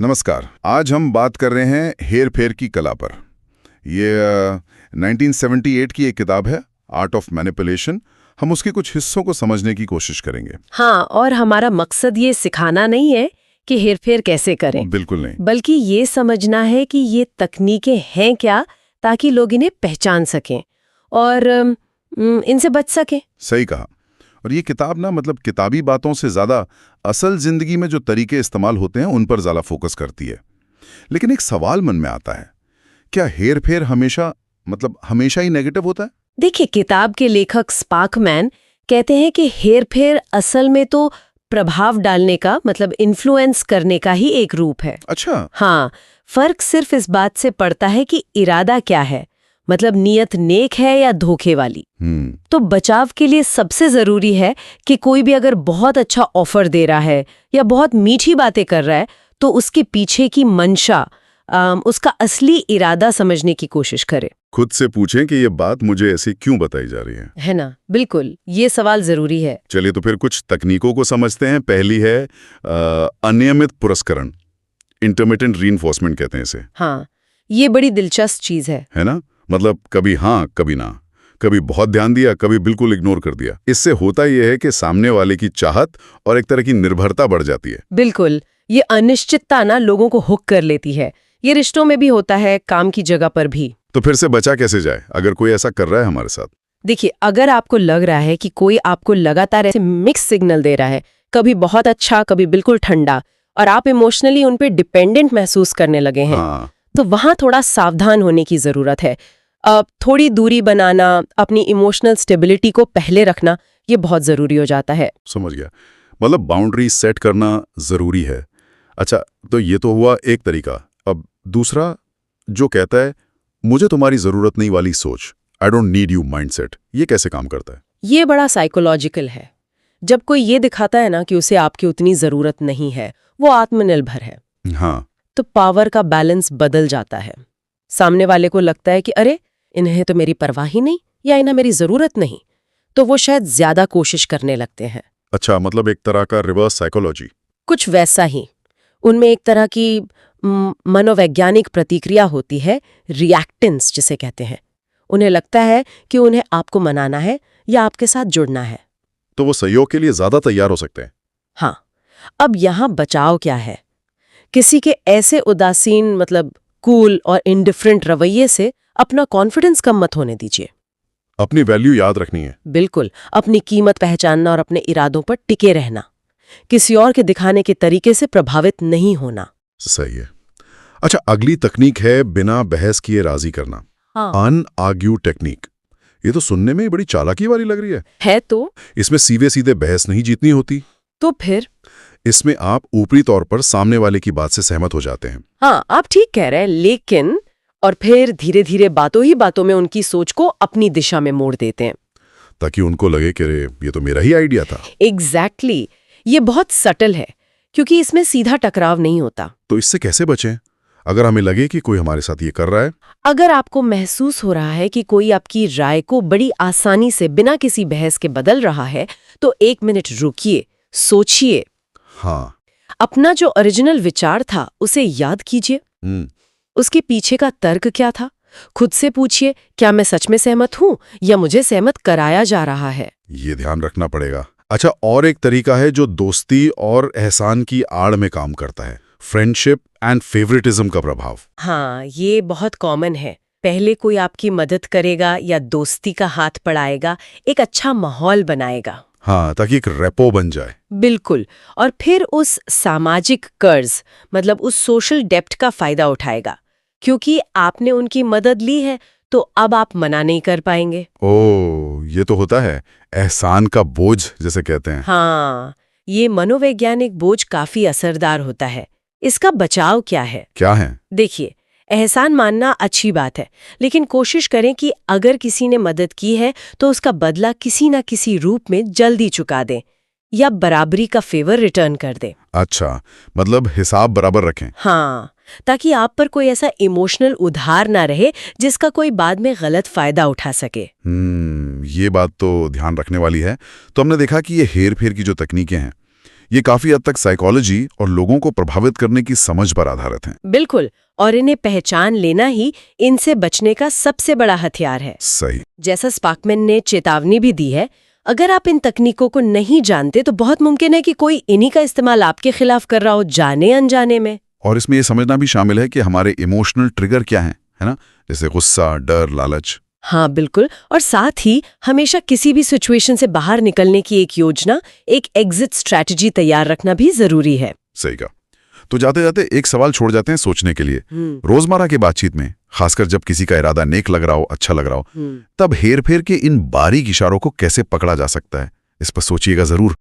नमस्कार। आज हम बात कर रहे हैं हेर फेर की कला पर। ये 1978 की एक किताब है, आर्ट ऑफ मैनिपुलेशन। हम उसके कुछ हिस्सों को समझने की कोशिश करेंगे। हाँ, और हमारा मकसद ये सिखाना नहीं है कि हेरफेर कैसे करें, बिल्कुल नहीं। बल्कि ये समझना है कि ये तकनीकें हैं क्या, ताकि लोग इन्हें पहचान सकें और इनसे बच सकें। सही कहा। और ये किताब ना मतलब किताबी बातों से ज्यादा असल जिंदगी में जो तरीके इस्तेमाल होते हैं उन पर ज्यादा फोकस करती है। लेकिन एक सवाल मन में आता है, क्या हेर फेर हमेशा ही नेगेटिव होता है? देखिए, किताब के लेखक स्पार्कमैन कहते हैं कि हेरफेर असल में तो प्रभाव डालने का इन्फ्लुएंस करने का ही एक रूप है। अच्छा। हाँ, फर्क सिर्फ इस बात से पड़ता है कि इरादा क्या है, नीयत नेक है या धोखे वाली। तो बचाव के लिए सबसे जरूरी है कि कोई भी अगर बहुत अच्छा ऑफर दे रहा है या बहुत मीठी बातें कर रहा है तो उसके पीछे की मंशा, उसका असली इरादा समझने की कोशिश करे। खुद से पूछें कि ये बात मुझे ऐसे क्यों बताई जा रही है ना? बिल्कुल, ये सवाल जरूरी है। चलिए तो फिर कुछ तकनीकों को समझते हैं। पहली है अनियमित पुरस्करण, इंटरमिटेंट रीइंफोर्समेंट कहते हैं इसे। हाँ, ये बड़ी दिलचस्प चीज है ना? मतलब कभी हाँ कभी ना, कभी बहुत ध्यान दिया, कभी बिल्कुल इग्नोर कर दिया। इससे होता यह है कि सामने वाले की चाहत और एक तरह की निर्भरता बढ़ जाती है। बिल्कुल, ये अनिश्चितता ना लोगों को हुक कर लेती है। ये रिश्तों में भी होता है, काम की जगह पर भी। तो फिर से बचा कैसे जाए अगर कोई ऐसा कर रहा है हमारे साथ? देखिए, अगर आपको लग रहा है कि कोई आपको लगातार ऐसे मिक्स सिग्नल दे रहा है, कभी बहुत अच्छा, कभी बिल्कुल ठंडा, और आप इमोशनली उन पे डिपेंडेंट महसूस करने लगे हैं, तो वहां थोड़ा सावधान होने की जरूरत है। थोड़ी दूरी बनाना, अपनी इमोशनल स्टेबिलिटी को पहले रखना, ये बहुत जरूरी हो जाता है। समझ गया। मतलब बाउंड्री सेट करना जरूरी है। अच्छा, तो ये तो हुआ एक तरीका। अब दूसरा जो कहता है मुझे तुम्हारी जरूरत नहीं वाली सोच, I don't need you mindset, ये कैसे काम करता है? ये बड़ा साइकोलॉजिकल है। जब कोई ये दिखाता है ना कि उसे आपकी उतनी जरूरत नहीं है, वो आत्मनिर्भर है, हाँ, तो पावर का बैलेंस बदल जाता है। सामने वाले को लगता है कि अरे, इन्हें तो मेरी परवाह ही नहीं, या इन्हें मेरी जरूरत नहीं, तो वो शायद ज्यादा कोशिश करने लगते हैं। अच्छा, मतलब एक तरह का रिवर्स साइकोलॉजी। कुछ वैसा ही। उनमें एक तरह की मनोवैज्ञानिक प्रतिक्रिया होती है, रिएक्टेंस जिसे कहते हैं। उन्हें लगता है कि उन्हें आपको मनाना है या आपके साथ जुड़ना है, तो वो सहयोग के लिए ज्यादा तैयार हो सकते हैं। हाँ। अब यहाँ बचाव क्या है? किसी के ऐसे उदासीन कूल और इंडिफरेंट रवैये से अपना कॉन्फिडेंस कम मत होने दीजिए। अपनी वैल्यू याद रखनी है। बिल्कुल, अपनी कीमत पहचानना और अपने इरादों पर टिके रहना। किसी और के दिखाने के तरीके से प्रभावित नहीं होना। सही है। अच्छा, अगली तकनीक है बिना बहस किए राजी करना। अनआर्ग्यू टेक्निक। ये तो सुनने में ही बड़ी चालाकी वाली लग रही है। तो इसमें सीधे सीधे बहस नहीं जीतनी होती। तो फिर इसमें आप ऊपरी तौर पर सामने वाले की बात से सहमत हो जाते हैं। हाँ, आप ठीक कह रहे हैं, लेकिन और फिर धीरे धीरे बातों ही बातों में उनकी सोच को अपनी दिशा में मोड़ देते हैं, ताकि उनको लगे कि ये तो मेरा ही आइडिया था। एग्जैक्टली। ये बहुत सटल है, क्योंकि इसमें सीधा टकराव नहीं होता। तो इससे कैसे बचें अगर हमें लगे कि कोई हमारे साथ ये कर रहा है? अगर आपको महसूस हो रहा है कि कोई आपकी राय को बड़ी आसानी से बिना किसी बहस के बदल रहा है, तो 1 मिनट रुकिए, सोचिए। हाँ, अपना जो ओरिजिनल विचार था उसे याद कीजिए। उसके पीछे का तर्क क्या था? खुद से पूछिए, क्या मैं सच में सहमत हूं या मुझे सहमत कराया जा रहा है? ये ध्यान रखना पड़ेगा। अच्छा, और एक तरीका है जो दोस्ती और एहसान की आड़ में काम करता है, फ्रेंडशिप एंड फेवरेटिज्म का प्रभाव। हाँ, ये बहुत कॉमन है। पहले कोई आपकी मदद करेगा या दोस्ती का हाथ बढ़ाएगा, एक अच्छा माहौल बनाएगा। हाँ, ताकि एक रेपो बन जाए। बिल्कुल। और फिर उस सामाजिक कर्ज उस सोशल डेप्ट का फायदा उठाएगा, क्योंकि आपने उनकी मदद ली है तो अब आप मना नहीं कर पाएंगे। ओह, ये तो होता है एहसान का बोझ जिसे कहते हैं। हाँ, ये मनोवैज्ञानिक बोझ काफी असरदार होता है। इसका बचाव क्या है? देखिए, एहसान मानना अच्छी बात है, लेकिन कोशिश करें कि अगर किसी ने मदद की है तो उसका बदला किसी न किसी रूप में जल्दी चुका दें या बराबरी का फेवर रिटर्न कर दें। अच्छा, मतलब हिसाब बराबर रखें। हाँ, ताकि आप पर कोई ऐसा इमोशनल उधार ना रहे जिसका कोई बाद में गलत फायदा उठा सके। ये बात तो ध्यान रखने वाली है। तो हमने देखा कि ये हेर फेर की जो तकनीकें हैं, ये काफी हद तक साइकोलॉजी और लोगों को प्रभावित करने की समझ पर आधारित हैं। बिल्कुल, और इन्हें पहचान लेना ही इनसे बचने का सबसे बड़ा हथियार है। सही। जैसा स्पाकमैन ने चेतावनी भी दी है, अगर आप इन तकनीकों को नहीं जानते तो बहुत मुमकिन है कि कोई इन्हीं का इस्तेमाल आपके खिलाफ कर रहा हो, जाने अनजाने में। और इसमें ये समझना भी शामिल है कि हमारे इमोशनल ट्रिगर क्या हैं, है ना? जैसे गुस्सा, डर, लालच। हाँ बिल्कुल, और साथ ही हमेशा किसी भी सिचुएशन से बाहर निकलने की एक योजना, एक एग्जिट स्ट्रैटेजी तैयार रखना भी जरूरी है। सही कहा। तो जाते जाते एक सवाल छोड़ जाते हैं सोचने के लिए। रोजमर्रा की बातचीत में, खासकर जब किसी का इरादा नेक लग रहा हो, अच्छा लग रहा हो, तब हेर फेर के इन बारीक इशारों को कैसे पकड़ा जा सकता है, इस पर सोचिएगा जरूर।